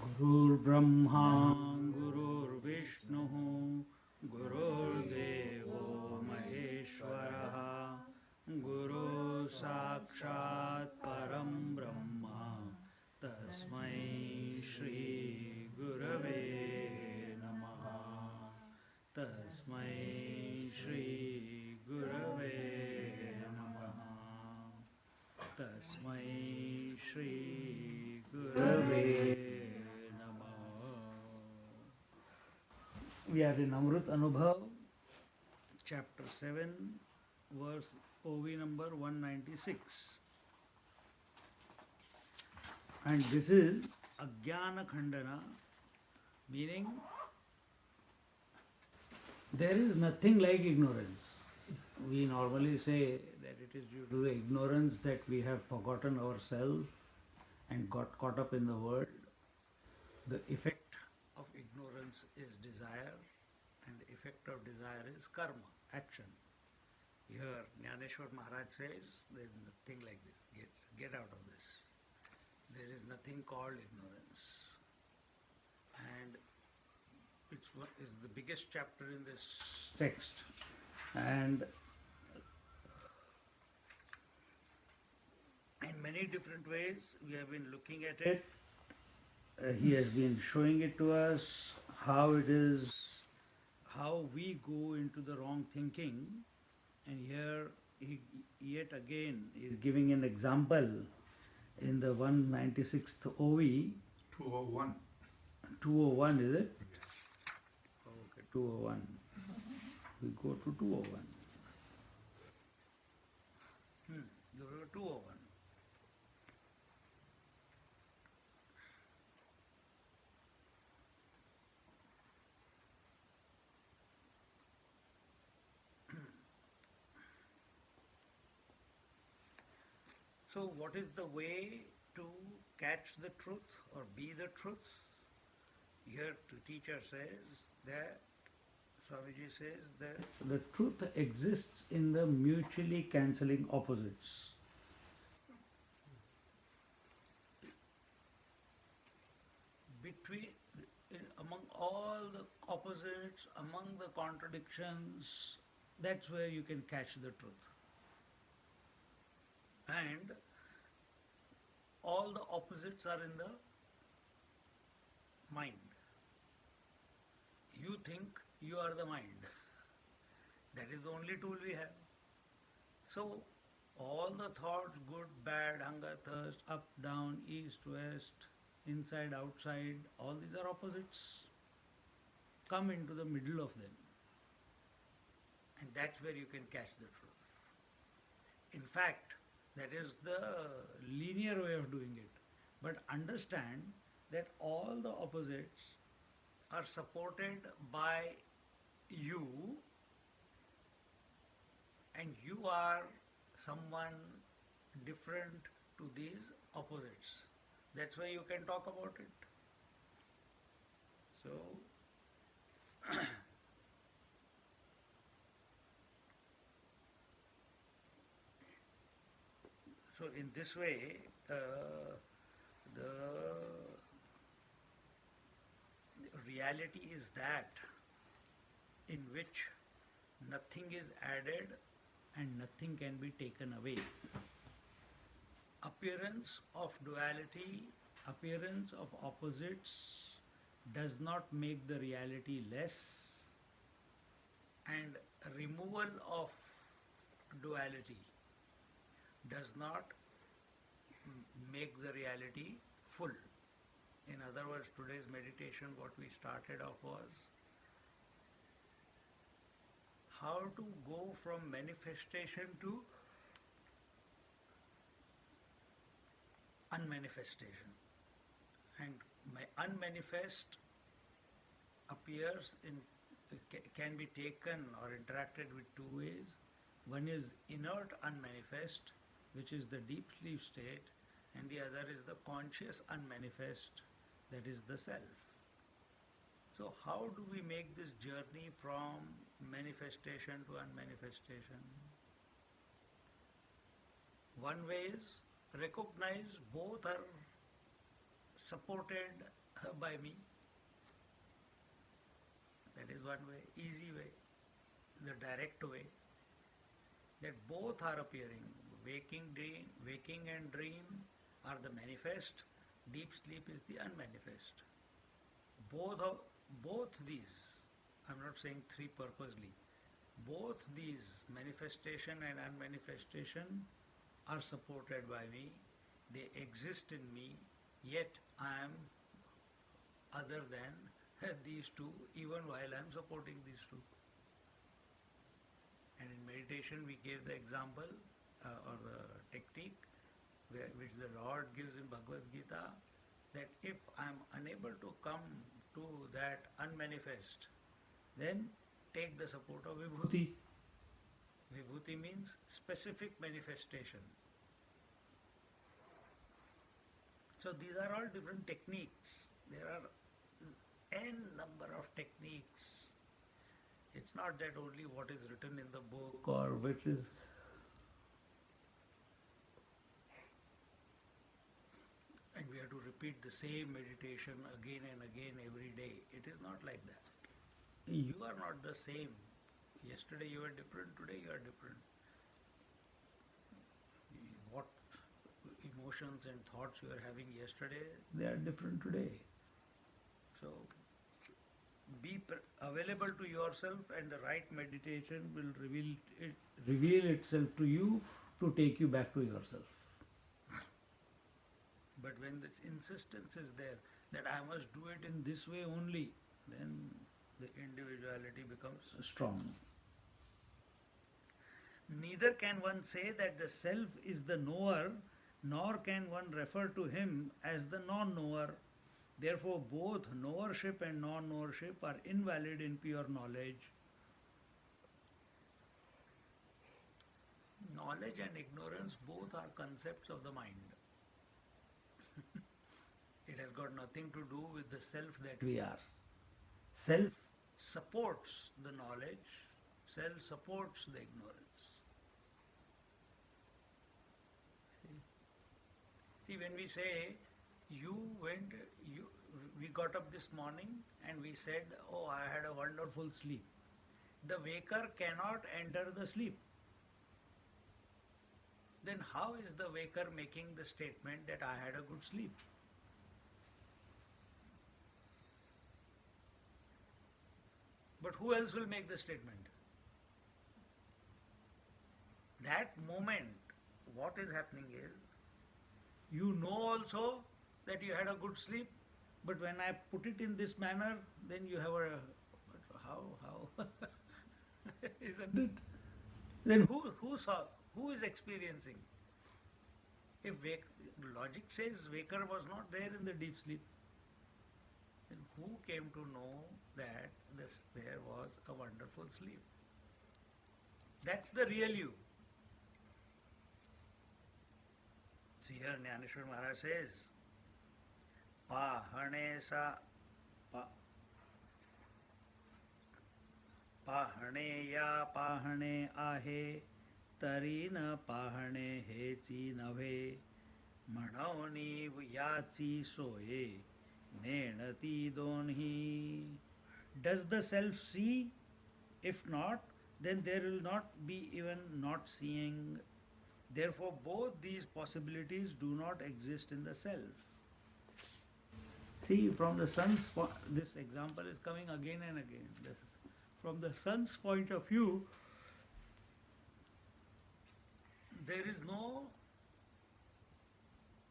गुरुर्ब्रह्मा गुरुर्विष्णुः गुरुर्देवो महेश्वरः गुरुः साक्षात् परं ब्रह्म तस्मै श्री गुरवे नमः तस्मै श्री गुरवे नमः तस्मै श्री गुरवे नमः. We are in Amrutanubhava, chapter 7, verse OV number 196. And this is Ajnana Khandana, meaning there is nothing like ignorance. We normally say that it is due to the ignorance that we have forgotten ourselves and got caught up in the world. The effect of ignorance is desire, and the effect of desire is karma, action. Here Jnaneshwar Maharaj says there is nothing like this. Get out of this. There is nothing called ignorance. And it's the biggest chapter in this text. And in many different ways we have been looking at it. He has been showing it to us how it is, how we go into the wrong thinking. And here he yet again is giving an example in the 196th OV. 201. 201 is it? Okay, 201. We go to 201. You go to 201. So what is the way to catch the truth or be the truth? Here the teacher says that, Swamiji says that the truth exists in the mutually cancelling opposites. Among all the opposites, among the contradictions, that's where you can catch the truth. And all the opposites are in the mind. You think you are the mind. That is the only tool we have. So all the thoughts, good, bad, hunger, thirst, up, down, east, west, inside, outside, all these are opposites. Come into the middle of them. And that's where you can catch the truth. In fact, that is the linear way of doing it. But understand that all the opposites are supported by you, and you are someone different to these opposites. That's why you can talk about it. So in this way, the reality is that in which nothing is added and nothing can be taken away. Appearance of duality, appearance of opposites does not make the reality less, and removal of duality does not make the reality full. In other words, today's meditation, what we started off was how to go from manifestation to unmanifestation. And unmanifest appears can be taken or interacted with two ways. One is inert unmanifest, which is the deep sleep state, and the other is the conscious unmanifest, that is the self. So how do we make this journey from manifestation to unmanifestation? One way is recognize both are supported by me. That is one way, easy way, the direct way. That both are appearing. Waking and dream are the manifest. Deep sleep is the unmanifest. Both these, I'm not saying three purposely, both these manifestation and unmanifestation are supported by me. They exist in me, yet I am other than these two, even while I am supporting these two. And in meditation, we gave the example or the technique which the Lord gives in Bhagavad Gita, that if I am unable to come to that unmanifest, then take the support of Vibhuti. Vibhuti means specific manifestation. So these are all different techniques. There are n number of techniques. It's not that only what is written in the book or which is. And we have to repeat the same meditation again and again every day. It is not like that. You are not the same. Yesterday you were different, today you are different. What emotions and thoughts you are having yesterday, they are different today. So be available to yourself, and the right meditation will reveal itself to you to take you back to yourself. But when this insistence is there that I must do it in this way only, then the individuality becomes strong. Neither can one say that the self is the knower, nor can one refer to him as the non-knower. Therefore, both knowership and non-knowership are invalid in pure knowledge. Knowledge and ignorance both are concepts of the mind. It has got nothing to do with the self that we are. Self supports the knowledge, self supports the ignorance. See, when we say, we got up this morning and we said, oh, I had a wonderful sleep. The waker cannot enter the sleep. Then how is the waker making the statement that I had a good sleep? But who else will make the statement? That moment, what is happening is, you know also that you had a good sleep, but when I put it in this manner, then you have a, how? Isn't it? Then who is experiencing? If logic says waker was not there in the deep sleep, then who came to know that there was a wonderful sleep? That's the real you. So here Jnaneshwar Maharaj says, Pahane ya pahane ahe, tarina pahane heci nave, manavani yachi soye, nenati donhi. Does the self see? If not, then there will not be even not seeing. Therefore, both these possibilities do not exist in the self. See, from the sun's this example is coming again and again. From the sun's point of view, there is no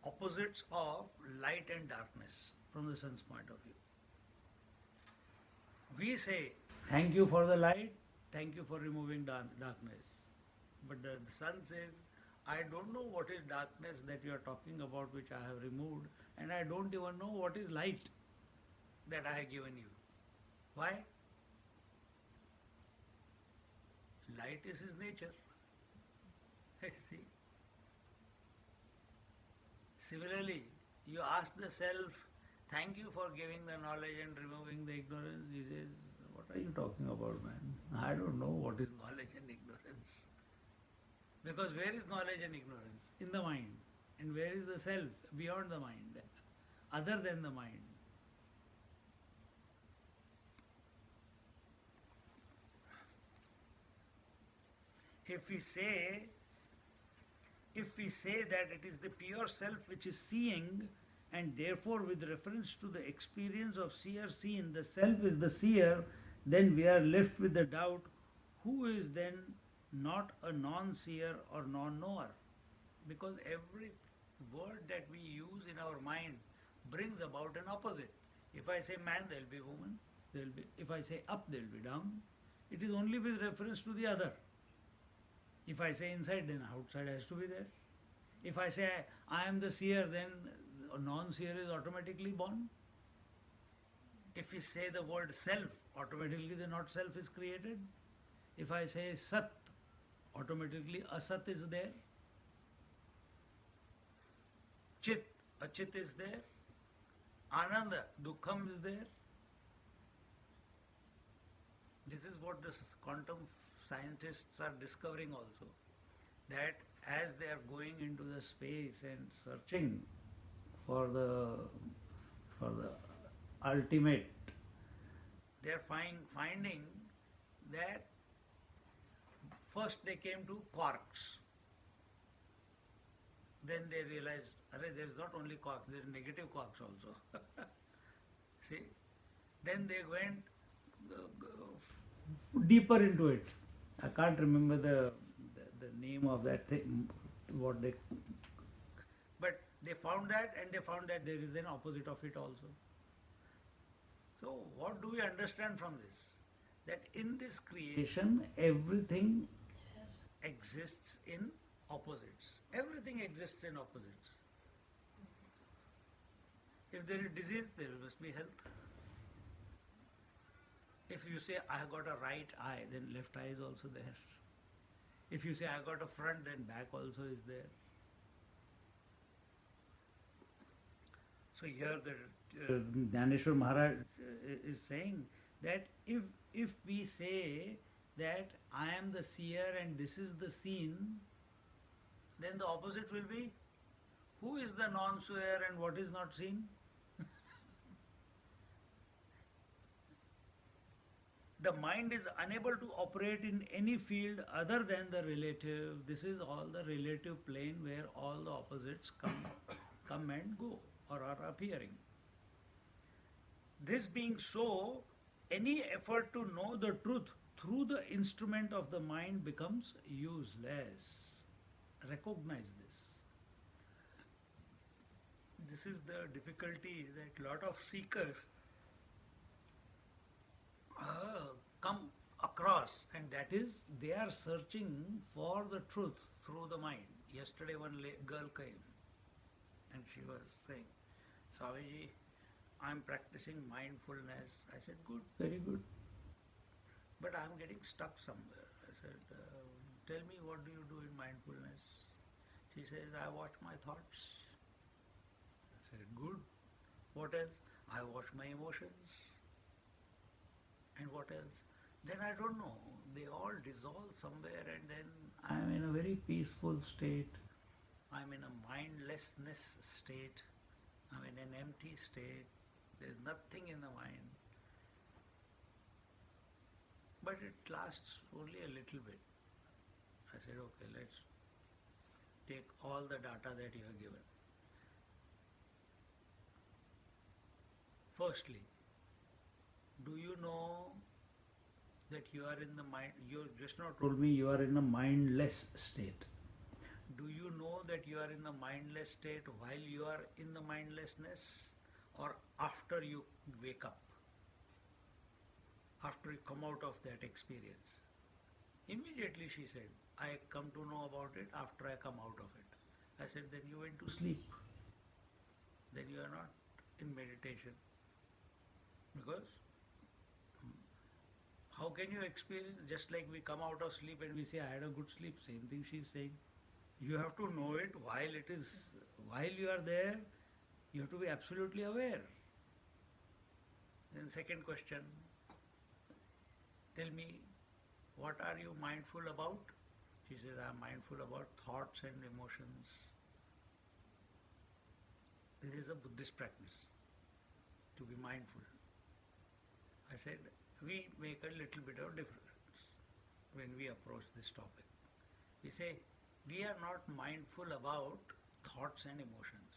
opposites of light and darkness from the sun's point of view. We say, thank you for the light, thank you for removing darkness. But the sun says, I don't know what is darkness that you are talking about which I have removed, and I don't even know what is light that I have given you. Why? Light is his nature. See? Similarly, you ask the self, thank you for giving the knowledge and removing the ignorance. He says, what are you talking about, man? I don't know what is knowledge and ignorance. Because where is knowledge and ignorance? In the mind. And where is the self? Beyond the mind. Other than the mind. If we say if we say that it is the pure self which is seeing, and therefore with reference to the experience of seer seen, the self is the seer, then we are left with the doubt, who is then not a non-seer or non-knower? Because every word that we use in our mind brings about an opposite. If I say man, there will be woman. There will be. If I say up, there will be down. It is only with reference to the other. If I say inside, then outside has to be there. If I say I am the seer, then a non-seer is automatically born. If we say the word self, automatically the not self is created. If I say sat, automatically asat is there. Chit, achit is there. Ananda, dukkham is there. This is what the quantum scientists are discovering also, that as they are going into the space and searching for the ultimate, they are finding that first they came to quarks. Then they realized, there is not only quarks, there is negative quarks also. See? Then they went deeper into it. I can't remember the name of that thing, but they found that, and they found that there is an opposite of it also. So what do we understand from this? That in this creation, everything exists in opposites. Everything exists in opposites. If there is disease, there must be health. If you say, I have got a right eye, then left eye is also there. If you say, I got a front, then back also is there. So here the Dhaneshwar Maharaj is saying that if we say that I am the seer and this is the seen, then the opposite will be, who is the non-seer and what is not seen? The mind is unable to operate in any field other than the relative. This is all the relative plane where all the opposites come and go or are appearing. This being so, any effort to know the truth through the instrument of the mind becomes useless. Recognize this. This is the difficulty that lot of seekers come across, and that is they are searching for the truth through the mind. Yesterday one girl came and she was saying, Swamiji, I am practicing mindfulness. I said, good, very good. But I am getting stuck somewhere. I said, tell me, what do you do in mindfulness? She says, I watch my thoughts. I said, good. What else? I watch my emotions. And what else? Then I don't know. They all dissolve somewhere, and then I am in a very peaceful state. I am in a mindlessness state. I am in an empty state. There is nothing in the mind. But it lasts only a little bit. I said, okay, let's take all the data that you have given. Firstly, do you know that you are in the mind? You just now told me you are in a mindless state. Do you know that you are in the mindless state while you are in the mindlessness, or after you wake up? After you come out of that experience? Immediately she said, I come to know about it after I come out of it. I said, then you went to sleep. Then you are not in meditation. Because how can you experience, just like we come out of sleep and we say, I had a good sleep, same thing she is saying. You have to know it while you are there, you have to be absolutely aware. Then second question, tell me, what are you mindful about? She says, I am mindful about thoughts and emotions. This is a Buddhist practice, to be mindful. I said, we make a little bit of difference when we approach this topic. We say we are not mindful about thoughts and emotions.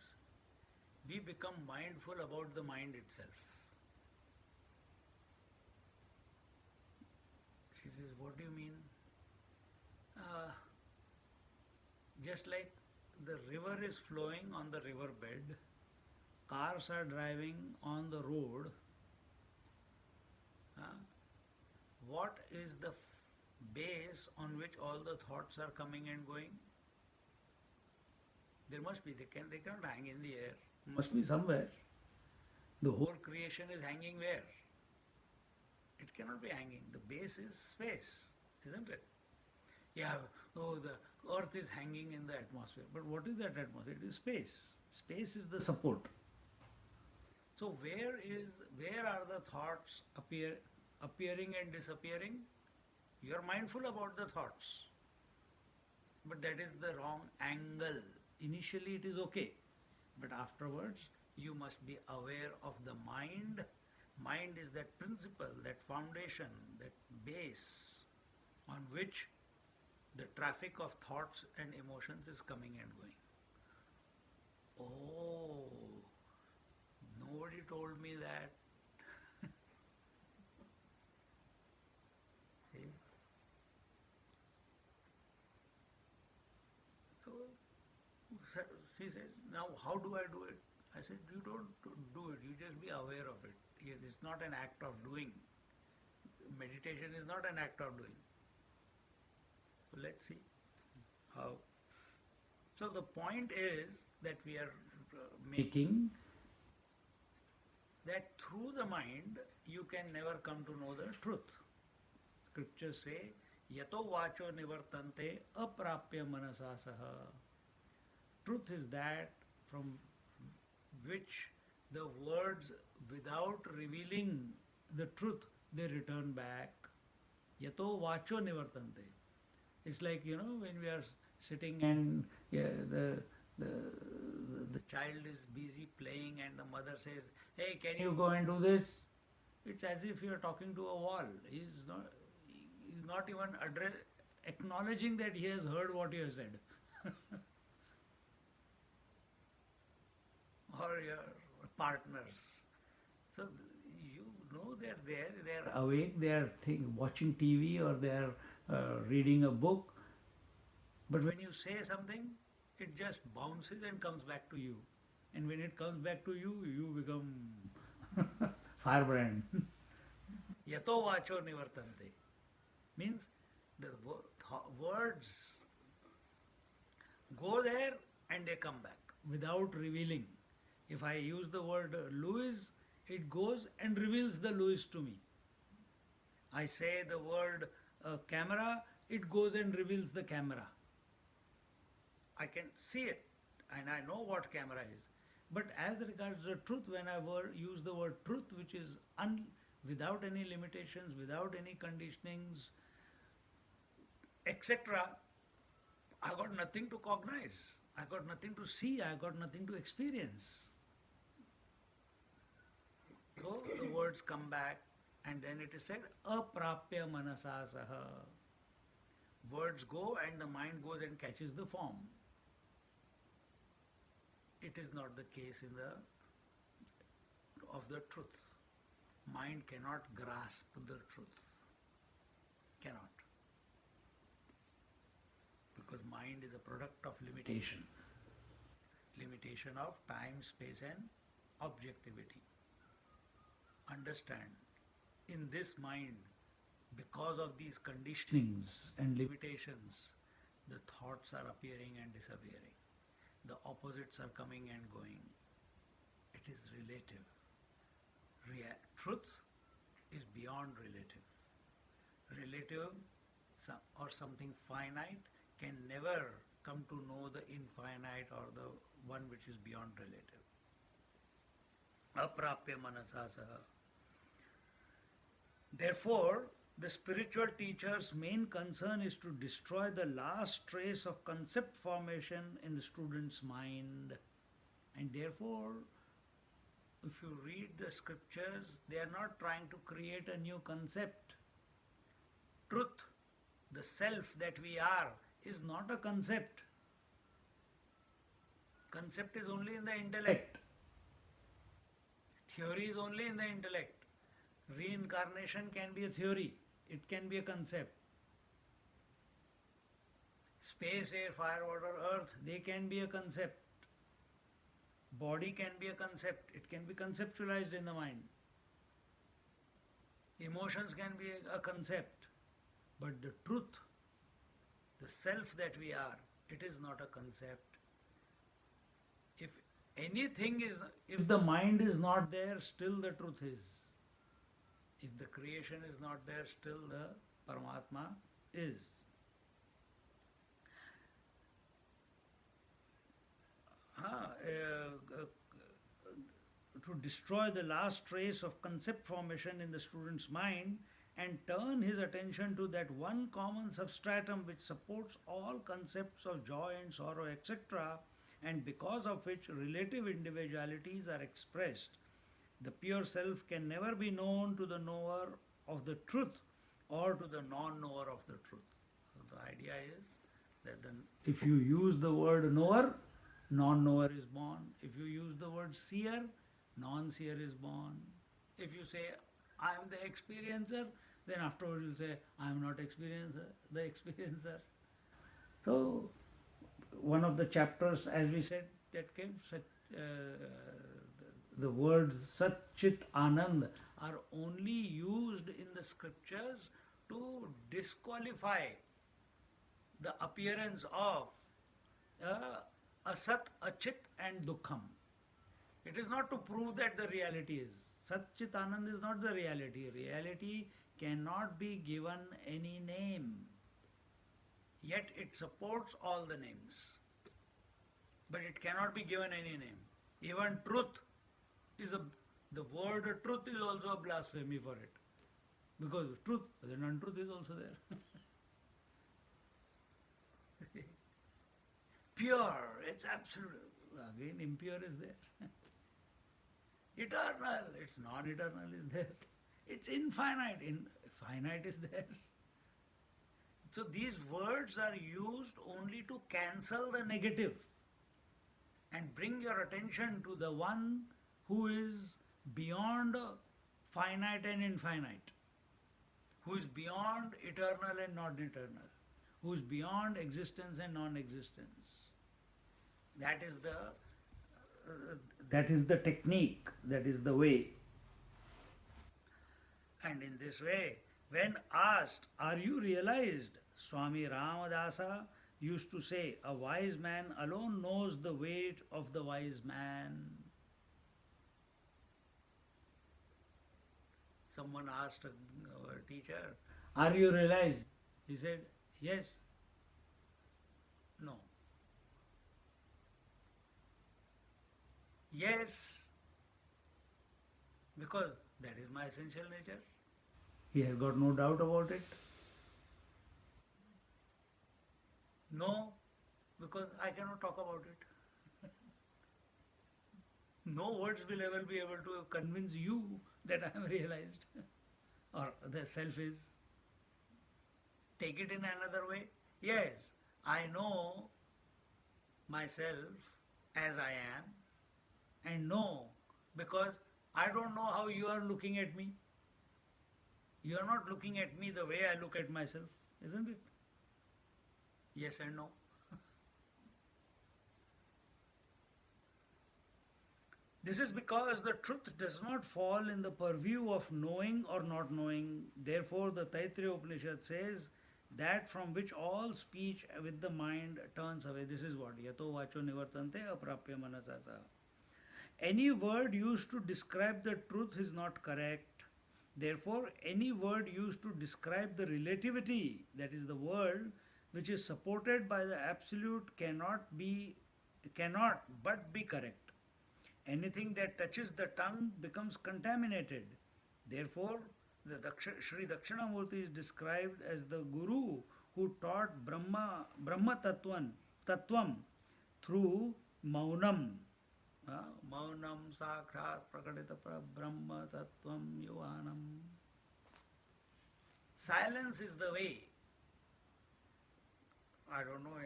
We become mindful about the mind itself. She says, what do you mean? Uh, just like the river is flowing on the river bed, cars are driving on the road. uh, what is the base on which all the thoughts are coming and going? There must be. They cannot hang in the air. Must be somewhere. The whole creation is hanging where? It cannot be hanging. The base is space, isn't it? Yeah, oh, the earth is hanging in the atmosphere. But what is that atmosphere? It is space. Space is the support. So where are the thoughts appearing and disappearing? You are mindful about the thoughts. But that is the wrong angle. Initially it is okay. But afterwards you must be aware of the mind. Mind is that principle, that foundation, that base on which the traffic of thoughts and emotions is coming and going. Oh, nobody told me that. See? So she said, now how do I do it? I said, you don't do it, you just be aware of it. It's not an act of doing. Meditation is not an act of doing. So let's see how. So the point is that we are making that through the mind you can never come to know the truth. Scriptures say, yato vacho nivartante aprapya manasa saha. Truth is that from which the words, without revealing the truth, they return back. Yato vacho nivartante. It's like, when we are sitting and the child is busy playing and the mother says, hey, can you go and do this? It's as if you are talking to a wall. He's not even acknowledging that he has heard what you have said. Or your partners. So they're there, they're awake, they're watching TV or they're reading a book. But when you say something, it just bounces and comes back to you. And when it comes back to you, you become firebrand. Yato vacho nivartante. Means the words go there and they come back without revealing. If I use the word Louis, it goes and reveals the Louis to me. I say the word camera, it goes and reveals the camera. I can see it and I know what camera is. But as regards the truth, when I use the word truth, which is without any limitations, without any conditionings, etc., I got nothing to cognize. I got nothing to see. I got nothing to experience. So the words come back and then it is said, aprapya manasa saha. Words go and the mind goes and catches the form. It is not the case of the truth. Mind cannot grasp the truth. Cannot. Because mind is a product of limitation. Limitation of time, space and objectivity. Understand, in this mind, because of these conditionings and limitations, the thoughts are appearing and disappearing. The opposites are coming and going. It is relative. Truth is beyond relative. Relative or something finite can never come to know the infinite or the one which is beyond relative. Aprapya manasa saha. Therefore, the spiritual teacher's main concern is to destroy the last trace of concept formation in the student's mind. And therefore, if you read the scriptures, they are not trying to create a new concept. Truth, the self that we are, is not a concept. Concept is only in the intellect. Theory is only in the intellect. Reincarnation can be a theory, it can be a concept. Space, air, fire, water, earth, they can be a concept. Body can be a concept, it can be conceptualized in the mind. Emotions can be a concept. But the truth, the self that we are, it is not a concept. If anything is, if the mind is not there, still the truth is. If the creation is not there, still the Paramatma is. To destroy the last trace of concept formation in the student's mind and turn his attention to that one common substratum which supports all concepts of joy and sorrow, etc., and because of which relative individualities are expressed. The pure self can never be known to the knower of the truth or to the non-knower of the truth. So the idea is that if you use the word knower, non-knower is born. If you use the word seer, non-seer is born. If you say, I am the experiencer, then afterwards you say, I am not the experiencer. So, one of the chapters, as we said, that came, the words Sat Chit Anand are only used in the scriptures to disqualify the appearance of Asat, Achit and Dukkham. It is not to prove that the reality is. Sat Chit Anand is not the reality. Reality cannot be given any name. Yet it supports all the names. But it cannot be given any name. Even truth is the word truth is also a blasphemy for it. Because truth, then untruth is also there. Pure, it's absolute. Again, impure is there. Eternal, it's non-eternal is there. It's infinite, finite is there. So these words are used only to cancel the negative and bring your attention to the one who is beyond finite and infinite, who is beyond eternal and non-eternal, who is beyond existence and non-existence. That is the technique, that is the way. And in this way, when asked, are you realized? Swami Ramadasa used to say, a wise man alone knows the weight of the wise man. Someone asked our teacher, are you realized? He said, yes. No. Yes, because that is my essential nature. He has got no doubt about it. No, because I cannot talk about it. No words will ever be able to convince you that I am realized or the self is. Take it in another way. Yes, I know myself as I am, and no, because I don't know how you are looking at me. You are not looking at me the way I look at myself, isn't it? Yes and no. This is because the truth does not fall in the purview of knowing or not knowing. Therefore, the Taittiriya Upanishad says that from which all speech with the mind turns away. This is what? Yato vacho nivartante aprapya manasasa. Any word used to describe the truth is not correct. Therefore, any word used to describe the relativity, that is the world, which is supported by the absolute cannot but be correct. Anything that touches the tongue becomes contaminated. Therefore, the Sri Dakshinamurti is described as the Guru who taught Brahma Tattvam through Maunam. Maunam Sakshat Prakatita Brahma Tattvam Yuvanam. Silence is the way I don't know,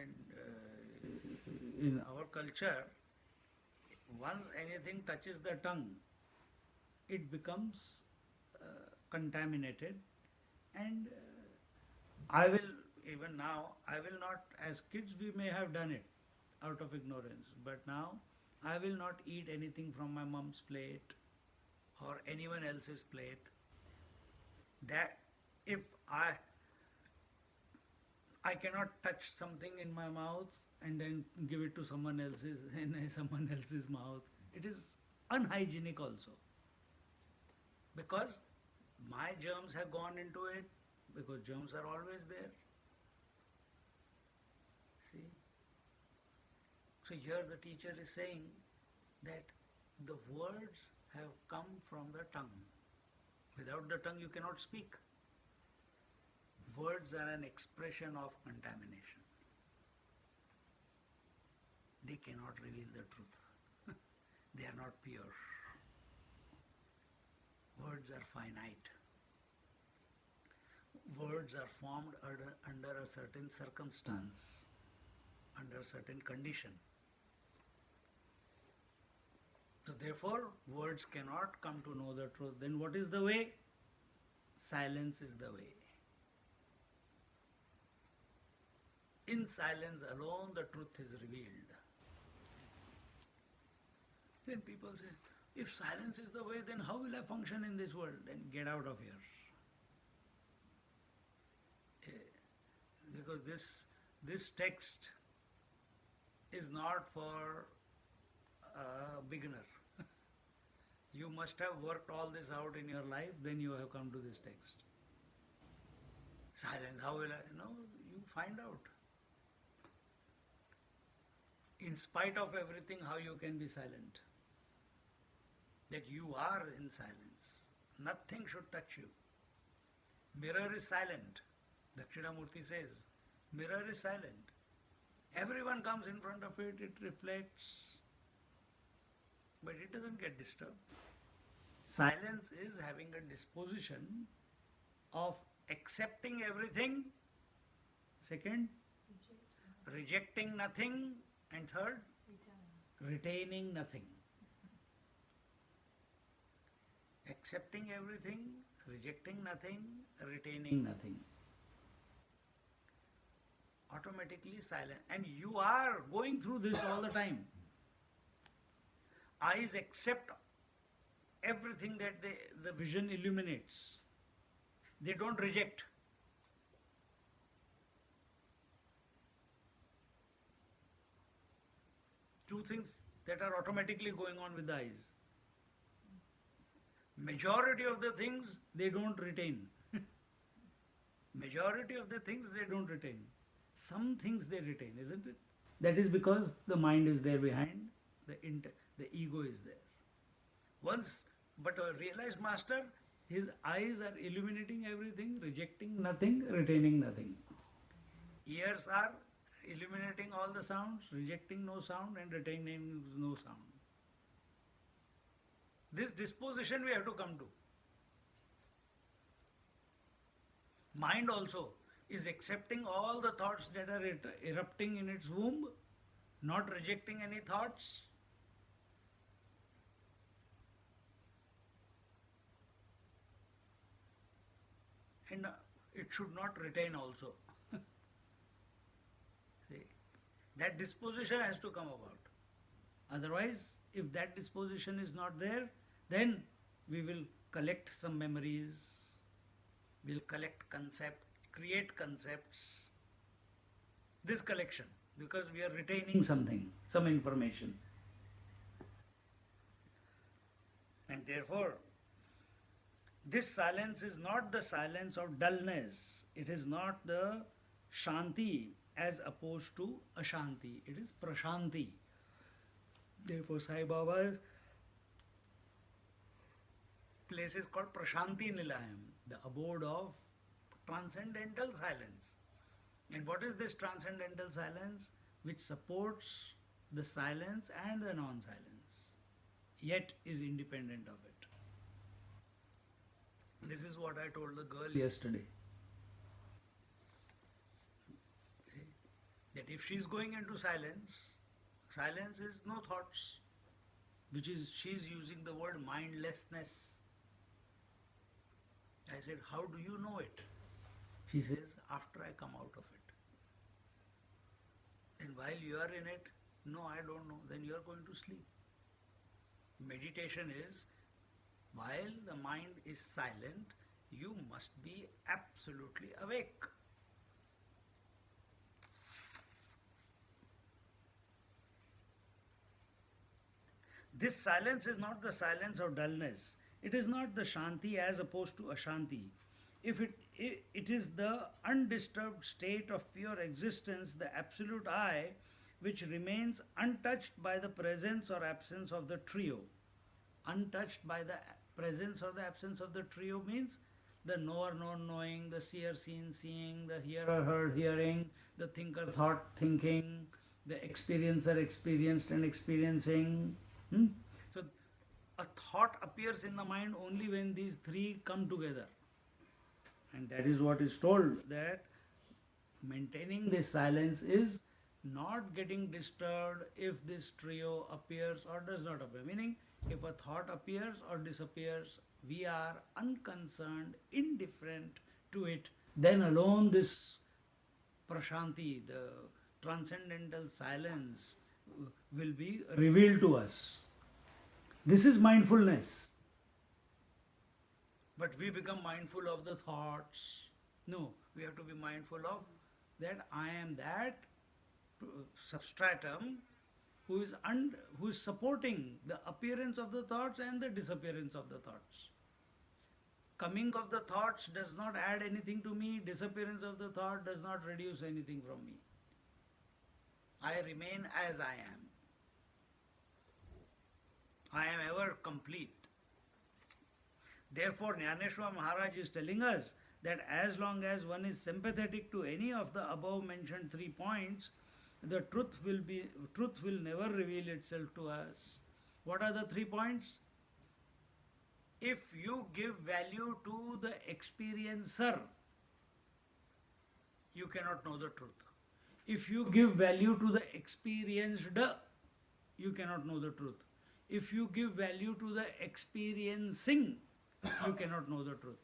in our culture, once anything touches the tongue, it becomes contaminated, and I will, even now, I will not, as kids we may have done it out of ignorance, but now I will not eat anything from my mom's plate or anyone else's plate. That if I cannot touch something in my mouth and then give it to someone else's in someone else's mouth, it is unhygienic also, because my germs have gone into it, because germs are always there. See? So here the teacher is saying that the words have come from the tongue. Without the tongue you cannot speak. Words are an expression of contamination. They cannot reveal the truth. They are not pure. Words are finite. Words are formed under a certain circumstance, under a certain condition. So therefore, words cannot come to know the truth. Then what is the way? Silence is the way. In silence alone the truth is revealed. Then people say, if silence is the way, then how will I function in this world? Then get out of here. Because this text is not for a beginner. You must have worked all this out in your life, then you have come to this text. Silence, how will I? No, you find out. In spite of everything, how you can be silent. That you are in silence. Nothing should touch you. Mirror is silent. Dakshinamurti says, mirror is silent. Everyone comes in front of it, it reflects, but it doesn't get disturbed. Silence is having a disposition of accepting everything. Second, rejecting nothing. And third, retaining nothing. Accepting everything, rejecting nothing, retaining nothing. Automatically silent. And you are going through this all the time. Eyes accept everything that the vision illuminates. They don't reject. Two things that are automatically going on with the eyes. Majority of the things they don't retain. Majority of the things they don't retain. Some things they retain, isn't it? That is because the mind is there behind, the ego is there. But a realized master, his eyes are illuminating everything, rejecting nothing, retaining nothing. Ears are illuminating all the sounds, rejecting no sound and retaining no sound. This disposition we have to come to. Mind also is accepting all the thoughts that are erupting in its womb, not rejecting any thoughts. And it should not retain also. See, that disposition has to come about. Otherwise, if that disposition is not there, then we will collect some memories, we'll collect concepts, create concepts. This collection, because we are retaining something, some information. And therefore, this silence is not the silence of dullness. It is not the shanti as opposed to ashanti. It is prashanti. Therefore, Sai Baba's place is called Prashanti Nilayam, the abode of transcendental silence. And what is this transcendental silence? Which supports the silence and the non-silence, yet is independent of it. This is what I told the girl yesterday. See? That if she is going into silence, silence is no thoughts, which is she is using the word mindlessness. I said, how do you know it? She says, after I come out of it. And while you are in it, no, I don't know, then you are going to sleep. Meditation is, while the mind is silent, you must be absolutely awake. This silence is not the silence of dullness. It is not the shanti as opposed to ashanti. If it is the undisturbed state of pure existence, the absolute I, which remains untouched by the presence or absence of the trio. Untouched by the presence or the absence of the trio means the knower known knowing, the seer seen seeing, the hearer heard hearing, the thinker thought thinking, the experiencer experienced and experiencing. So a thought appears in the mind only when these three come together. And that is what is told, that maintaining this silence is not getting disturbed if this trio appears or does not appear. Meaning, if a thought appears or disappears, we are unconcerned, indifferent to it. Then alone this prashanti, the transcendental silence, will be revealed to us. This is mindfulness. But we become mindful of the thoughts. No, we have to be mindful of that I am that substratum who is supporting the appearance of the thoughts and the disappearance of the thoughts. Coming of the thoughts does not add anything to me, disappearance of the thought does not reduce anything from me. I remain as I am. I am ever complete. Therefore, Jnaneshwar Maharaj is telling us that as long as one is sympathetic to any of the above mentioned 3 points, the truth will never reveal itself to us. What are the 3 points? If you give value to the experiencer, you cannot know the truth. If you give value to the experienced, you cannot know the truth. If you give value to the experiencing, you cannot know the truth.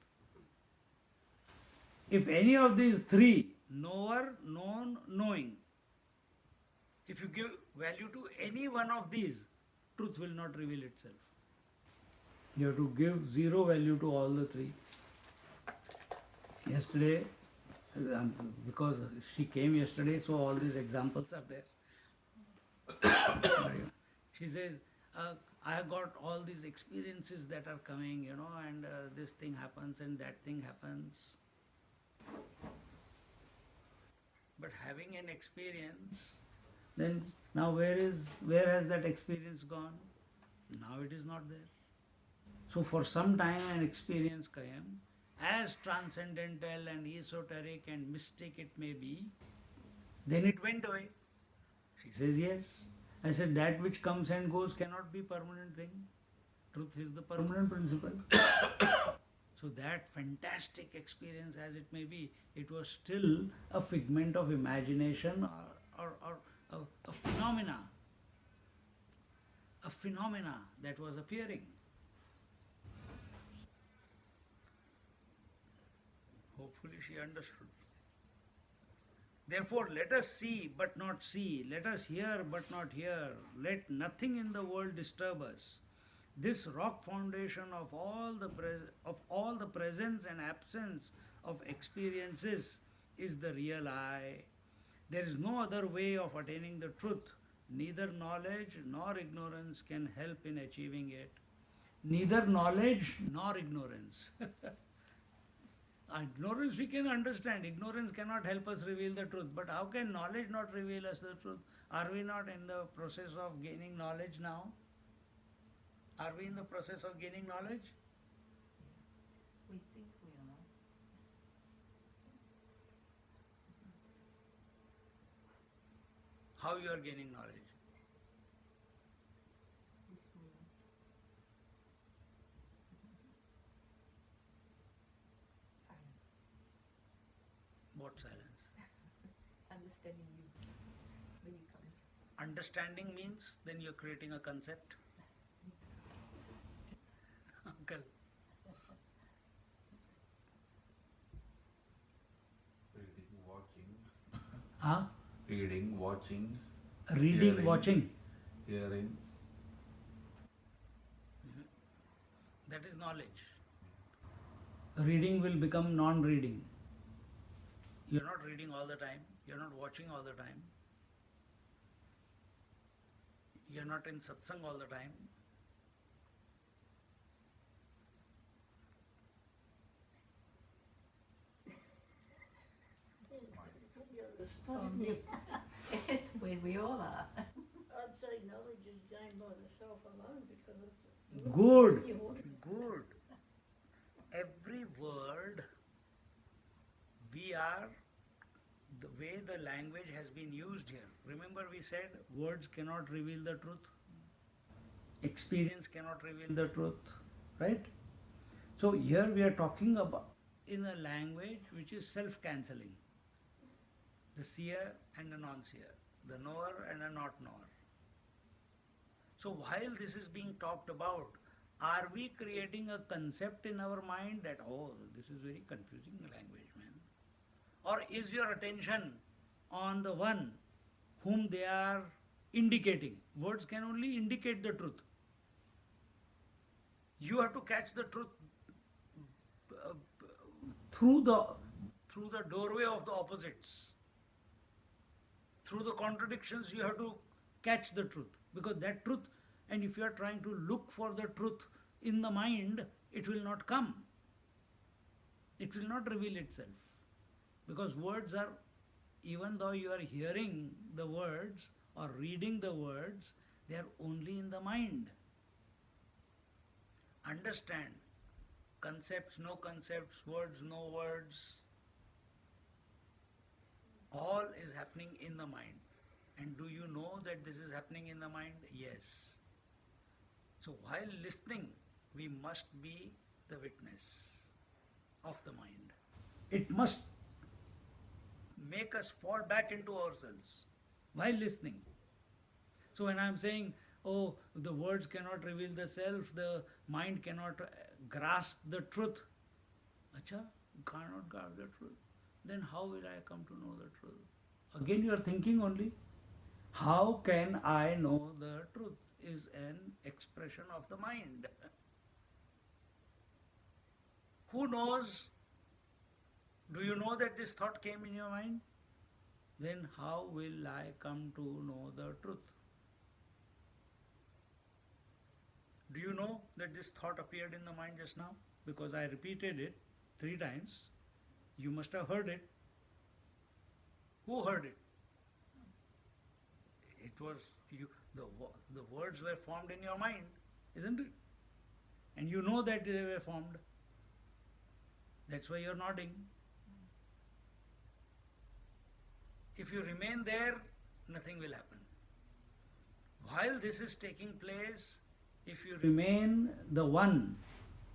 If any of these 3, knower, known, knowing, if you give value to any one of these, truth will not reveal itself. You have to give 0 value to all the 3. Yesterday, because she came yesterday, so all these examples are there. She says, I have got all these experiences that are coming, and this thing happens and that thing happens. But having an experience, then now where has that experience gone? Now it is not there. So for some time an experience came, as transcendental and esoteric and mystic it may be, then it went away. She says yes. I said that which comes and goes cannot be permanent thing. Truth is the permanent principle. So that fantastic experience as it may be, it was still a figment of imagination or a phenomena that was appearing. Hopefully she understood. Therefore, let us see but not see, let us hear but not hear, let nothing in the world disturb us. This rock foundation of all the presence and absence of experiences is the real I. There is no other way of attaining the truth. Neither knowledge nor ignorance can help in achieving it. Neither knowledge nor ignorance. Ignorance we can understand. Ignorance cannot help us reveal the truth. But how can knowledge not reveal us the truth? Are we not in the process of gaining knowledge now? Are we in the process of gaining knowledge? We think we are. How you are gaining knowledge? Listening. Silence. What silence? Understanding. understanding you when you come in. Understanding means then you're creating a concept. Uncle. Reading, watching, Huh? reading, watching, Reading, Hearing. watching. hearing. That is knowledge. Reading will become non-reading. You're not reading all the time. You're not watching all the time. You're not in satsang all the time. We all are. I'd say knowledge is gained by the self alone because it's Good. you. Good. Every word we are, the way the language has been used here. Remember we said words cannot reveal the truth. Experience cannot reveal the truth. Right? So here we are talking about in a language which is self-cancelling. The seer and the non-seer. The knower and a not knower. So while this is being talked about, are we creating a concept in our mind that, oh, this is very confusing language, man? Or is your attention on the one whom they are indicating? Words can only indicate the truth. You have to catch the truth through the doorway of the opposites. Through the contradictions, you have to catch the truth. Because that truth, and if you are trying to look for the truth in the mind, it will not come. It will not reveal itself. Because words are, even though you are hearing the words or reading the words, they are only in the mind. Understand. Concepts, no concepts, words, no words. All is happening in the mind. And do you know that this is happening in the mind? Yes. So while listening, we must be the witness of the mind. It must make us fall back into ourselves while listening. So when I am saying, oh, the words cannot reveal the self, the mind cannot grasp the truth. Acha, cannot grasp the truth. Then how will I come to know the truth? Again you are thinking only. How can I know the truth is an expression of the mind. Who knows? Do you know that this thought came in your mind? Then how will I come to know the truth? Do you know that this thought appeared in the mind just now? Because I repeated it 3 times. You must have heard it. Who heard it? It was you. The words were formed in your mind, isn't it? And you know that they were formed. That's why you're nodding. If you remain there, nothing will happen. While this is taking place, if you remain the one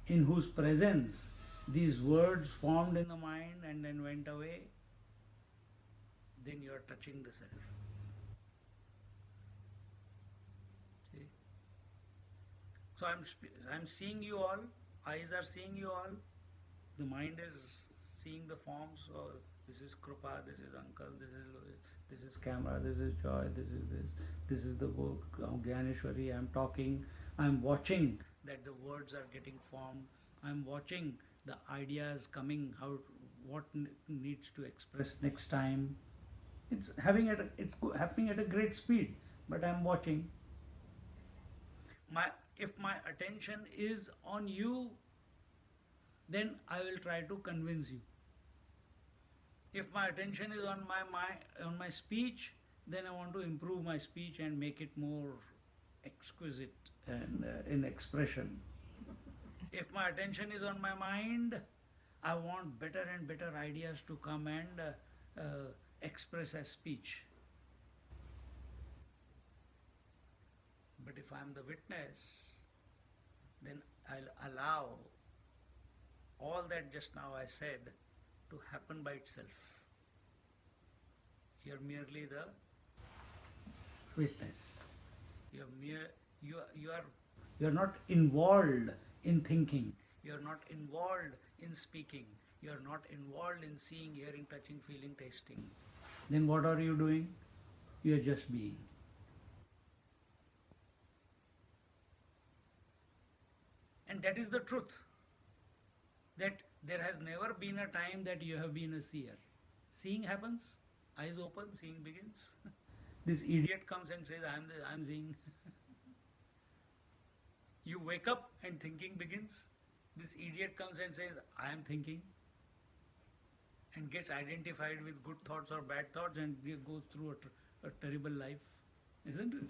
in whose presence these words formed in the mind and then went away, then you are touching the self. See? So I'm seeing you all, eyes are seeing you all, the mind is seeing the forms. Oh, this is Krupa, this is Uncle, this is camera, this is Joy, this is the book, Gyaneshwari, I'm talking, I'm watching that the words are getting formed, I'm watching the ideas coming, what needs to express next time. It's happening at a great speed, but I'm watching. If my attention is on you, then I will try to convince you. If my attention is on my speech, then I want to improve my speech and make it more exquisite and in expression. If my attention is on my mind, I want better and better ideas to come and express as speech. But if I am the witness, then I'll allow all that just now I said to happen by itself. You're merely the witness. You're not involved in thinking. You're not involved in speaking. You're not involved in seeing, hearing, touching, feeling, tasting. Then what are you doing? You're just being. And that is the truth. That there has never been a time that you have been a seer. Seeing happens, eyes open, seeing begins. This idiot comes and says, I'm seeing. You wake up and thinking begins. This idiot comes and says, I am thinking, and gets identified with good thoughts or bad thoughts and goes through a terrible life, isn't it?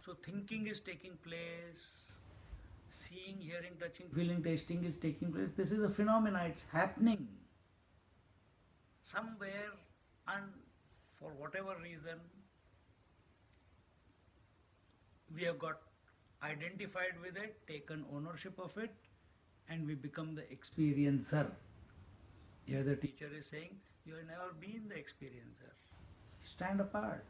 So thinking is taking place, seeing, hearing, touching, feeling, tasting is taking place. This is a phenomena, it's happening. Somewhere, and for whatever reason, we have got identified with it, taken ownership of it, and we become the experiencer. Here the teacher is saying, you have never been the experiencer. Stand apart.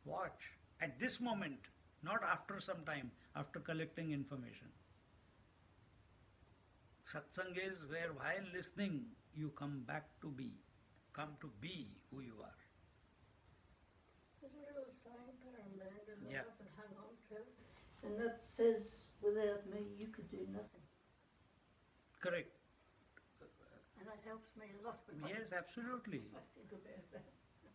Watch. At this moment, not after some time, after collecting information. Satsang is where while listening, you come back to be. Come to be who you are. There's a little sign, Paramananda, that I Yeah. often hang on to, and that says, without me, you could do nothing. Correct. And that helps me a lot when Yes, absolutely. I think about that.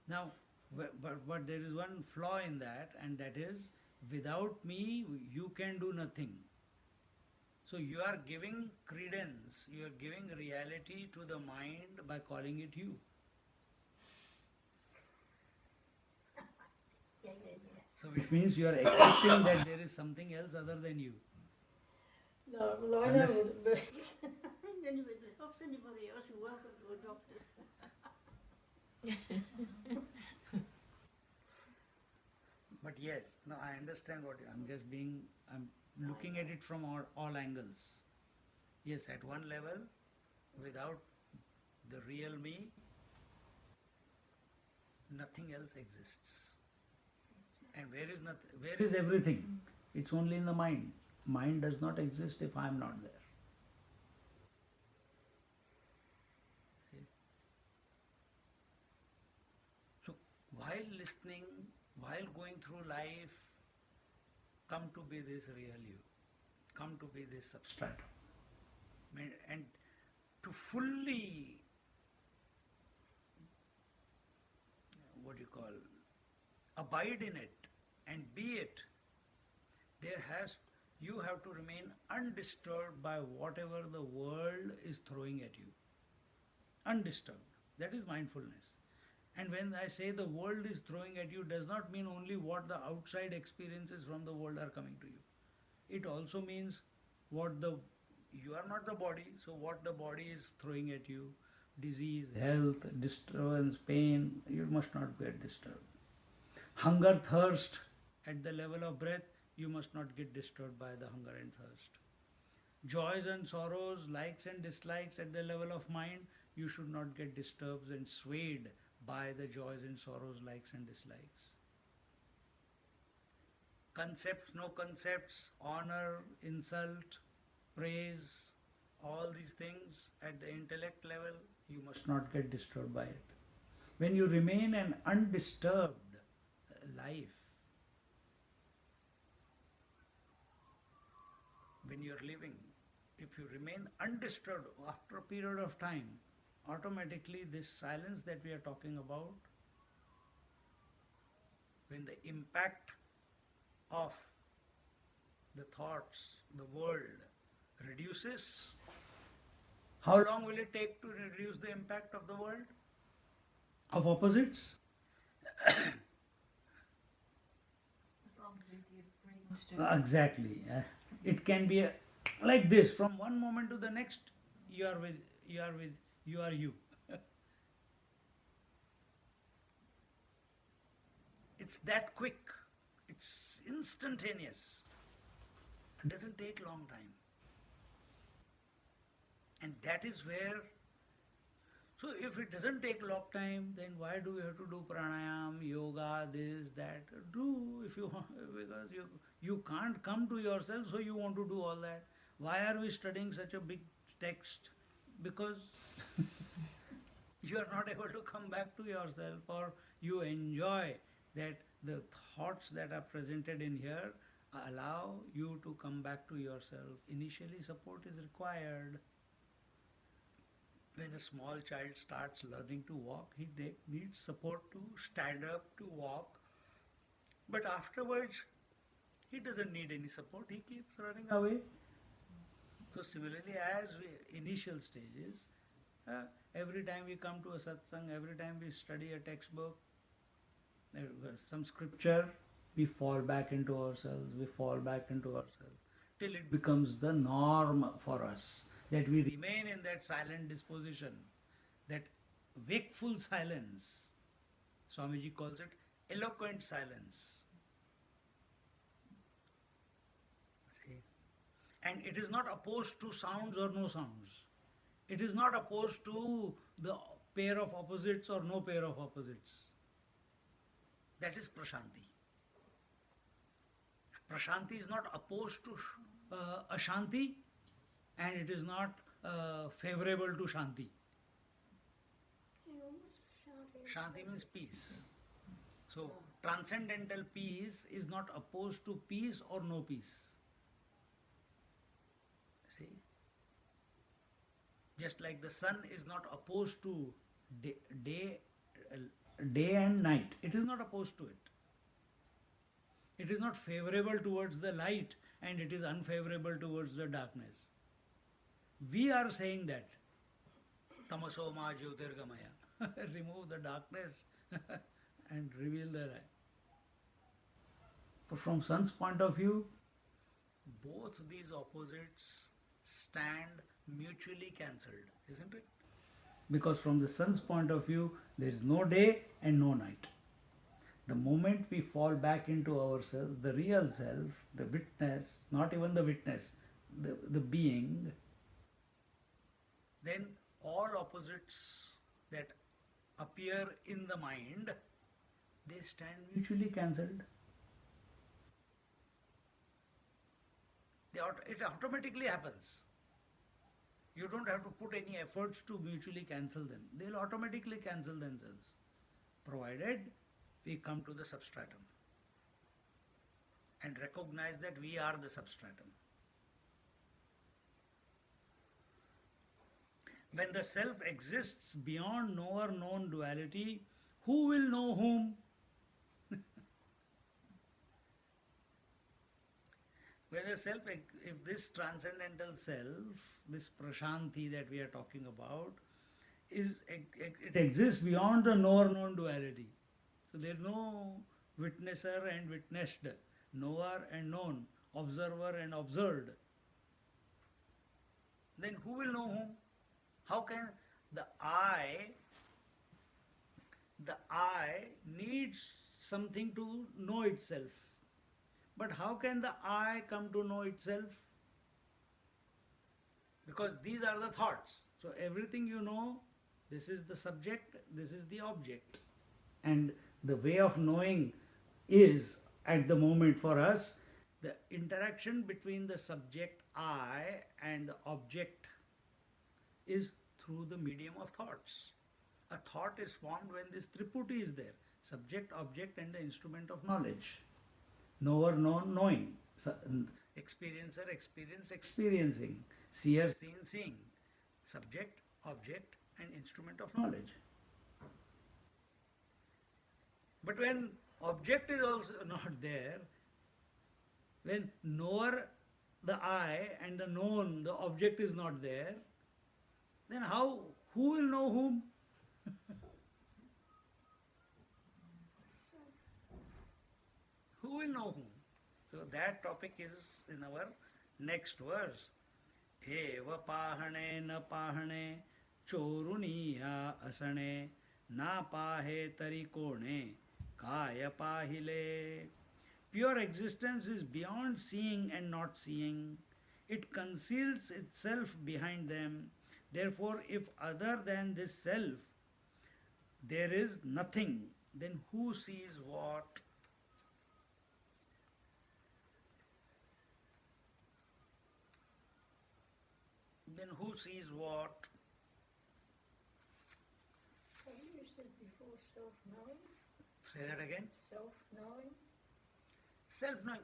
Now, but there is one flaw in that, and that is, without me, you can do nothing. So you are giving credence, you are giving reality to the mind by calling it you. Yeah. So which means you are accepting that there is something else other than you. No, well, I Unless- know, but anyway, if it helps anybody else, you're welcome to adopt it. But yes, no, I understand what I'm looking at it from all angles. Yes, at one level, without the real me, nothing else exists. And where is everything? It's only in the mind. Mind does not exist if I am not there. See? So while listening, while going through life, come to be this real you. Come to be this substratum. And to fully, abide in it and be it, you have to remain undisturbed by whatever the world is throwing at you. Undisturbed. That is mindfulness. And when I say the world is throwing at you, does not mean only what the outside experiences from the world are coming to you. It also means you are not the body, so what the body is throwing at you, disease, health, disturbance, pain, you must not get disturbed. Hunger, thirst, at the level of breath, you must not get disturbed by the hunger and thirst. Joys and sorrows, likes and dislikes at the level of mind, you should not get disturbed and swayed by the joys and sorrows, likes and dislikes. Concepts, no concepts, honor, insult, praise, all these things at the intellect level, you must not get disturbed by it. When you remain an undisturbed life, when you are living, if you remain undisturbed after a period of time, automatically this silence that we are talking about, when the impact of the thoughts, the world reduces, how long will it take to reduce the impact of the world? Of opposites? As long as you give brains to Exactly. It can be like this. From one moment to the next, you are you. It's that quick. It's instantaneous. It doesn't take long time. And that is where So if it doesn't take long time, then why do we have to do pranayam, yoga, this, that? Do if you want, because you can't come to yourself, so you want to do all that. Why are we studying such a big text? Because you are not able to come back to yourself, or you enjoy that the thoughts that are presented in here allow you to come back to yourself. Initially, support is required. When a small child starts learning to walk, he needs support to stand up, to walk. But afterwards, he doesn't need any support, he keeps running away. So similarly, as initial stages, every time we come to a satsang, every time we study a textbook, some scripture, we fall back into ourselves, till it becomes the norm for us, that we remain in that silent disposition, that wakeful silence. Swamiji calls it eloquent silence. See? And it is not opposed to sounds or no sounds. It is not opposed to the pair of opposites or no pair of opposites. That is prashanti. Prashanti is not opposed to ashanti, and it is not favorable to shanti. Shanti means peace. So, transcendental peace is not opposed to peace or no peace. See? Just like the sun is not opposed to day and night. It is not opposed to it. It is not favorable towards the light and it is unfavorable towards the darkness. We are saying that tamaso ma jyotirgamaya. Remove the darkness and reveal the light. But from sun's point of view, both these opposites stand mutually cancelled, isn't it? Because from the sun's point of view, there is no day and no night. The moment we fall back into ourselves, the real self, the witness, not even the witness, the being, then all opposites that appear in the mind, they stand mutually cancelled. It automatically happens. You don't have to put any efforts to mutually cancel them. They'll automatically cancel themselves, provided we come to the substratum and recognize that we are the substratum. When the self exists beyond knower-known duality, who will know whom? When the self, if this transcendental self, this prashanti that we are talking about, it exists beyond the knower-known duality. So there is no witnesser and witnessed, knower and known, observer and observed. Then who will know whom? How can the I needs something to know itself. But how can the I come to know itself? Because these are the thoughts. So everything you know, this is the subject, this is the object. And the way of knowing is, at the moment for us, the interaction between the subject I and the object is through the medium of thoughts. A thought is formed when this triputi is there, subject, object and the instrument of knowledge. Knower, known, knowing. Experiencer, experience, experiencing. Seer, seen, seeing. Subject, object and instrument of knowledge. But when object is also not there, when knower, the I, and the known, the object is not there, then who will know whom? Who will know whom? So that topic is in our next verse. Eva pahane na pahane choruniya asane na pahe tarikone kaya pahile. Pure existence is beyond seeing and not seeing. It conceals itself behind them. Therefore, if other than this self there is nothing, then who sees what? Then who sees what? What you said before, self-knowing? Say that again. Self-knowing? Self-knowing,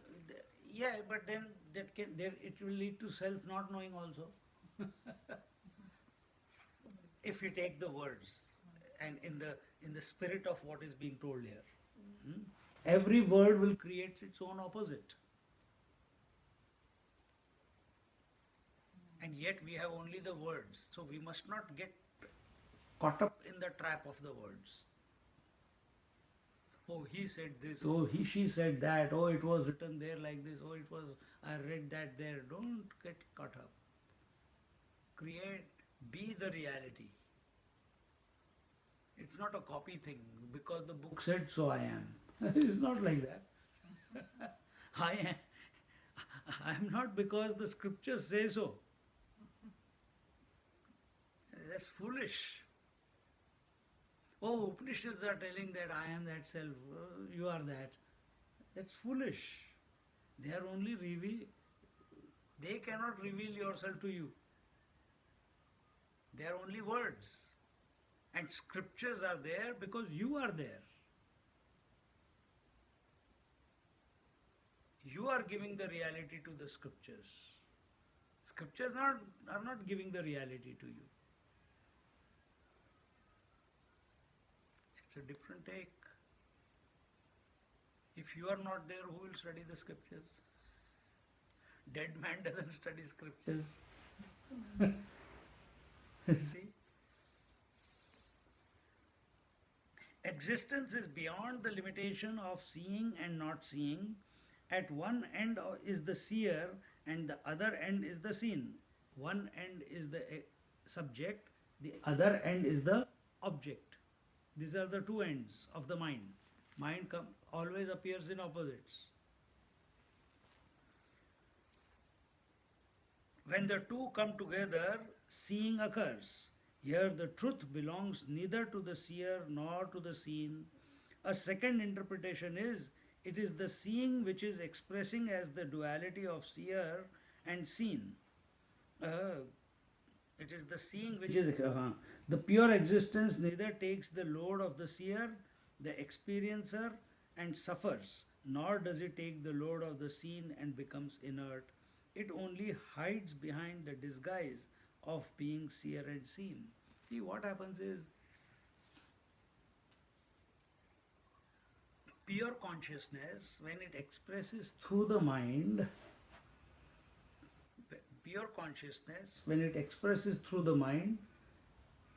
yeah, but then it will lead to self not knowing also. If you take the words and in the spirit of what is being told here, every word will create its own opposite. And yet we have only the words, so we must not get caught up in the trap of the words. Oh, he said this, oh, she said that, oh, it was written there like this, oh, I read that there. Don't get caught up. Be the reality. It's not a copy thing, because the book said so I am. It's not like that. I am not because the scriptures say so. That's foolish. Oh, Upanishads are telling that I am that self, you are that. That's foolish. They are only they cannot reveal yourself to you. They are only words. And scriptures are there because you are there. You are giving the reality to the scriptures. Scriptures are not giving the reality to you. It's a different take. If you are not there, who will study the scriptures? Dead man doesn't study scriptures. See? Existence is beyond the limitation of seeing and not seeing. At one end is the seer and the other end is the seen. One end is the subject, the other end is the object. These are the two ends of the mind. Mind always appears in opposites. When the two come together, seeing occurs. Here the truth belongs neither to the seer nor to the seen. A second interpretation is, it is the seeing which is expressing as the duality of seer and seen. It is the seeing which is... The pure existence neither takes the load of the seer, the experiencer, and suffers, nor does it take the load of the seen and becomes inert. It only hides behind the disguise of being seer and seen. See, what happens is, pure consciousness, when it expresses through the mind, pure consciousness, when it expresses through the mind,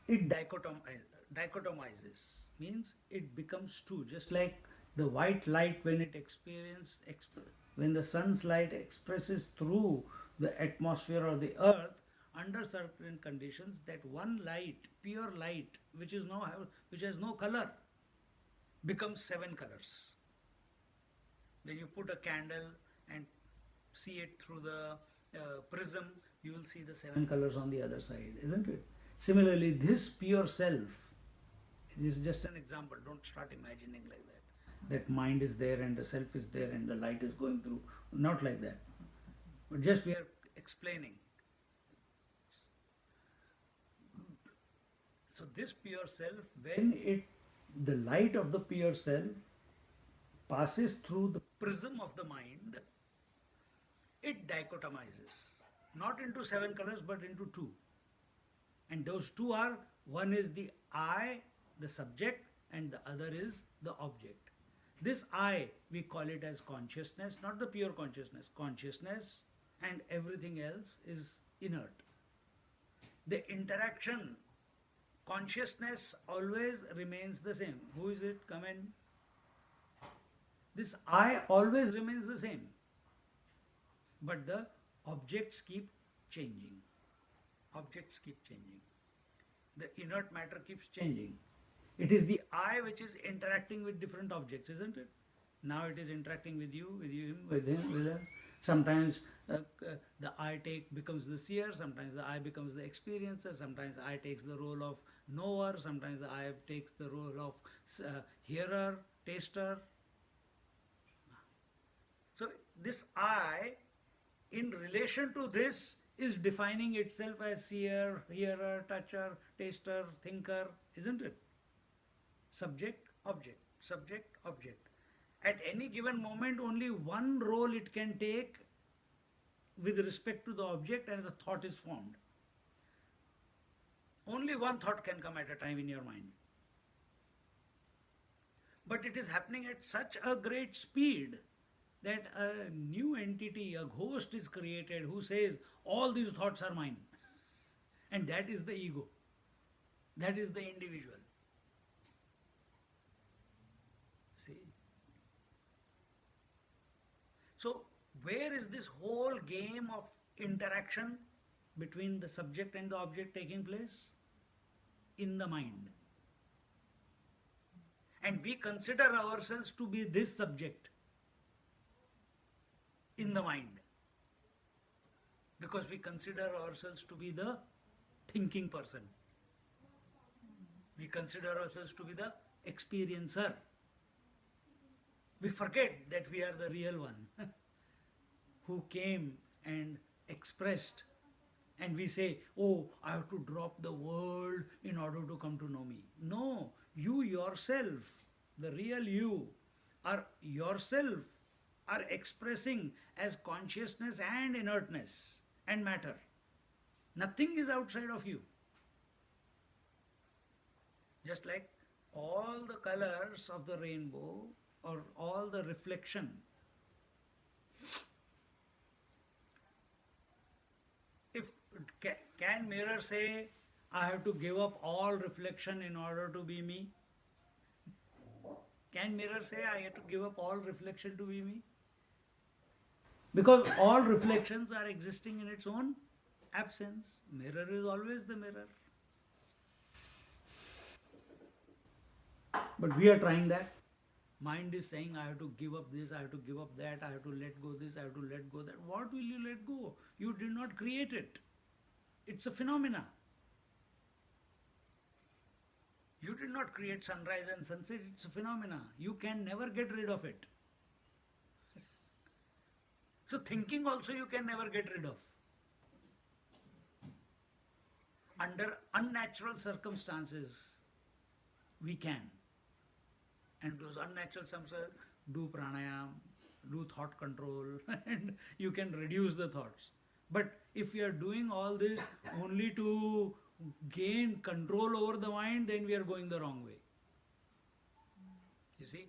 it dichotomizes, means it becomes two. Just like the white light, when it when the sun's light expresses through the atmosphere or the earth, under certain conditions, that one light, pure light, which has no color, becomes 7 colors. When you put a candle and see it through the prism, you will see the 7 colors on the other side, isn't it? Similarly, this pure self, it is just an example, don't start imagining like that. That mind is there and the self is there and the light is going through. Not like that. But just we are explaining. So this pure self, when the light of the pure self passes through the prism of the mind, it dichotomizes. Not into 7 colors, but into 2. And those 2 are, one is the I, the subject, and the other is the object. This I, we call it as consciousness, not the pure consciousness. Consciousness and everything else is inert. The interaction, consciousness always remains the same. Who is it? Come in. This I always remains the same. But the objects keep changing. Objects keep changing. The inert matter keeps changing. It is the I which is interacting with different objects, isn't it? Now it is interacting with you, with him, with him, with her. Sometimes the I becomes the seer, sometimes the I becomes the experiencer, sometimes I takes the role of knower, sometimes the I takes the role of hearer, taster. So this I, in relation to this, is defining itself as seer, hearer, toucher, taster, thinker, isn't it? Subject, object, subject, object. At any given moment, only one role it can take with respect to the object, and the thought is formed. Only one thought can come at a time in your mind. But it is happening at such a great speed that a new entity, a ghost is created who says, all these thoughts are mine. And that is the ego. That is the individual. See? So, where is this whole game of interaction between the subject and the object taking place? In the mind. And we consider ourselves to be this subject in the mind. Because we consider ourselves to be the thinking person. We consider ourselves to be the experiencer. We forget that we are the real one who came and expressed, and we say, oh, I have to drop the world in order to come to know me. No, you yourself, the real you, are yourself are expressing as consciousness and inertness and matter. Nothing is outside of you. Just like all the colors of the rainbow or all the reflection. If can mirror say, I have to give up all reflection in order to be me? Can mirror say, I have to give up all reflection to be me? Because all reflections are existing in its own absence. Mirror is always the mirror. But we are trying that. Mind is saying, I have to give up this, I have to give up that, I have to let go this, I have to let go that. What will you let go? You did not create it. It's a phenomena. You did not create sunrise and sunset, it's a phenomena. You can never get rid of it. So thinking also you can never get rid of. Under unnatural circumstances, we can. And those unnatural circumstances, do pranayam, do thought control, and you can reduce the thoughts. But if you are doing all this only to gain control over the mind, then we are going the wrong way. You see?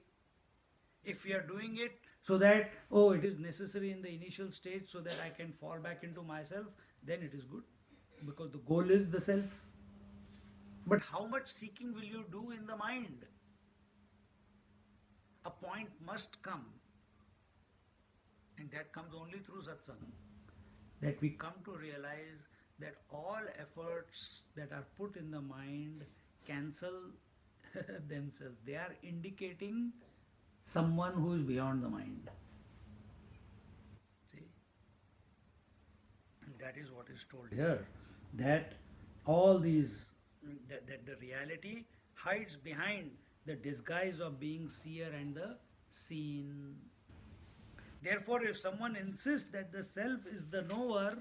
If we are doing it so that, oh, it is necessary in the initial stage so that I can fall back into myself, then it is good. Because the goal is the self. But how much seeking will you do in the mind? A point must come, and that comes only through satsang, that we come to realize that all efforts that are put in the mind cancel themselves. They are indicating someone who is beyond the mind. See? And that is what is told here, that all these, that the reality hides behind the disguise of being seer and the seen. Therefore, if someone insists that the self is the knower,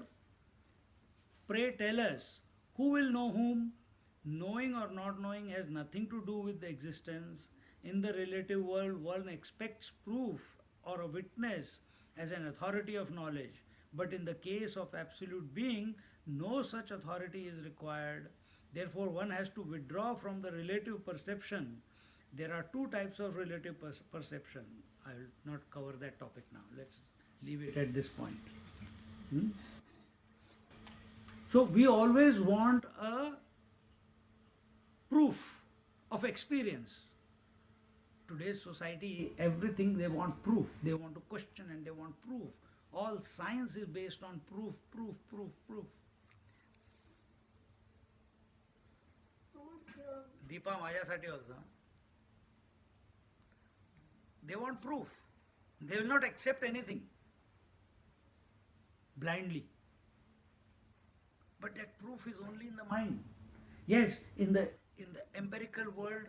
pray tell us, who will know whom? Knowing or not knowing has nothing to do with the existence. In the relative world, one expects proof or a witness as an authority of knowledge. But in the case of absolute being, no such authority is required. Therefore, one has to withdraw from the relative perception. There are two types of relative perception. I will not cover that topic now. Let's leave it at this point. So we always want a proof of experience. Today's society, everything they want proof. They want to question and they want proof. All science is based on proof, proof, proof, proof. Deepa माझ्यासाठी also. They want proof. They will not accept anything. blindly. But that proof is only in the mind. Yes, in the empirical world,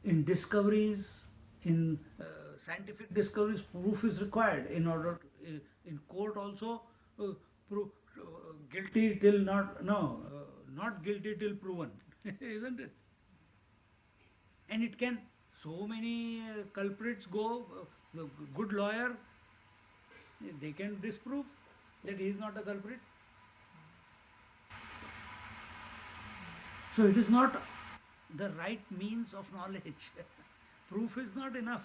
in discoveries, in scientific discoveries, proof is required in order to, in court also, proof, guilty till not, no, not guilty till proven, isn't it? And it can, so many culprits go, the good lawyer, they can disprove that he is not a culprit. So it is not the right means of knowledge. Proof is not enough.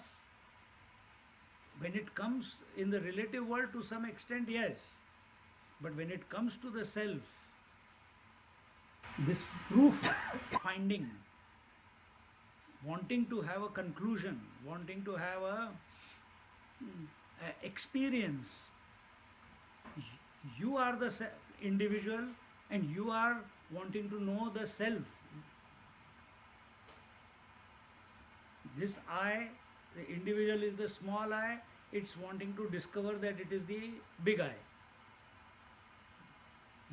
When it comes in the relative world, to some extent, yes. But when it comes to the self, this proof finding, wanting to have a conclusion, wanting to have a experience, you are the individual and you are wanting to know the self. This I, the individual is the small I, it's wanting to discover that it is the big I.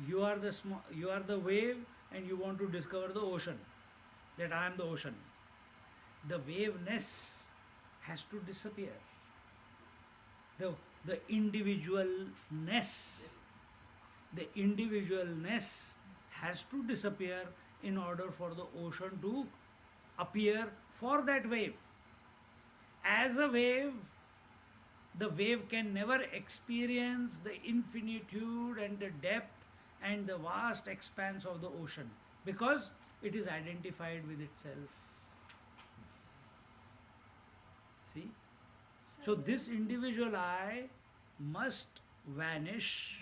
You are the wave and you want to discover the ocean, that I am the ocean. The waveness has to disappear. The individualness has to disappear in order for the ocean to appear for that wave. As a wave, the wave can never experience the infinitude and the depth and the vast expanse of the ocean because it is identified with itself. See? So this individual I must vanish,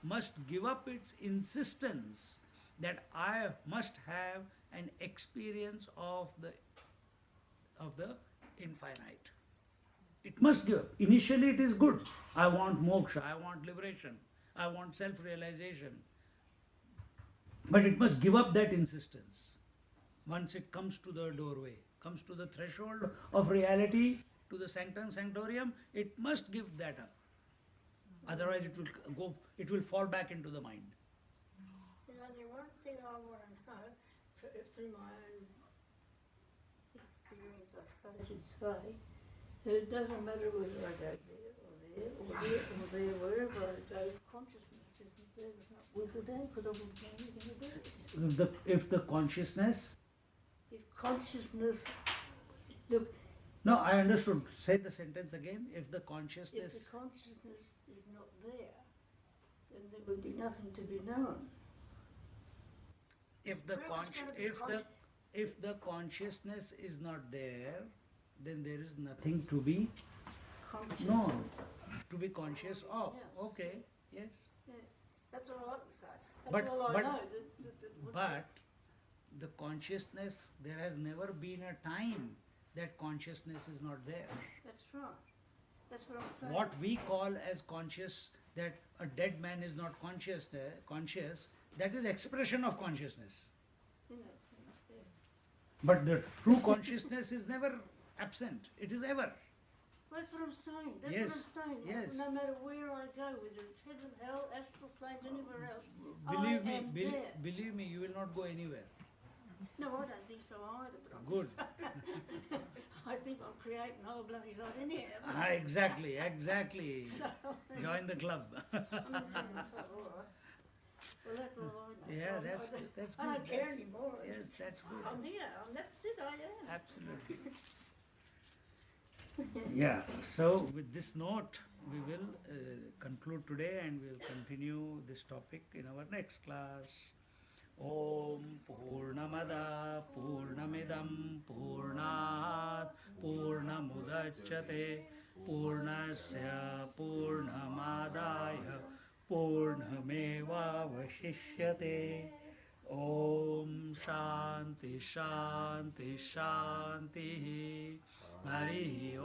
must give up its insistence that I must have an experience of the infinite. It must give. Initially it is good. I want moksha, I want liberation, I want self-realization. But it must give up that insistence. Once it comes to the doorway, comes to the threshold of reality, to the sanctum sanctorium, it must give that up. Otherwise it will fall back into the mind. You know, the one thing I want to know, through my own experience, I suppose you'd say, that it doesn't matter whether I go there or there or there or there, wherever I go, consciousness isn't there. It's not with the day because I wouldn't know anything about it. If the consciousness... If consciousness, look, No, I understood. Say the sentence again. If the consciousness... if the consciousness is not there, then there would be nothing to be known. If the consciousness is not there, then there is nothing to be known, to be conscious of. Yes. Okay, yes. Yeah, that's all I can say. That's But- all I but- know. But the consciousness, there has never been a time that consciousness is not there. That's right. That's what I'm saying. What we call as conscious, that a dead man is not conscious, that is expression of consciousness. In that sense, yeah. But the true consciousness is never absent. It is ever. That's what I'm saying. That's Yes, what I'm saying. yes. No matter where I go, whether it's heaven, hell, astral planes, anywhere else, Believe I me, am there. believe me, you will not go anywhere. No, I don't think so either. But I'm Good. I think I'm creating a whole bloody lot in here. Exactly. So, Join the club. all right. Well, that's all I know. Yeah, So that's I good. That's I don't good. care That's- anymore. Yes, that's good. I'm here. That's it. I am. Absolutely. Yeah, so with this note, we will conclude today and we will continue this topic in our next class. Om Purnamada Purnamidam Purnat Purnamudachyate Purnasya Purnamadaya Purnamevavashishyate. Om Shanti Shanti Shanti Hari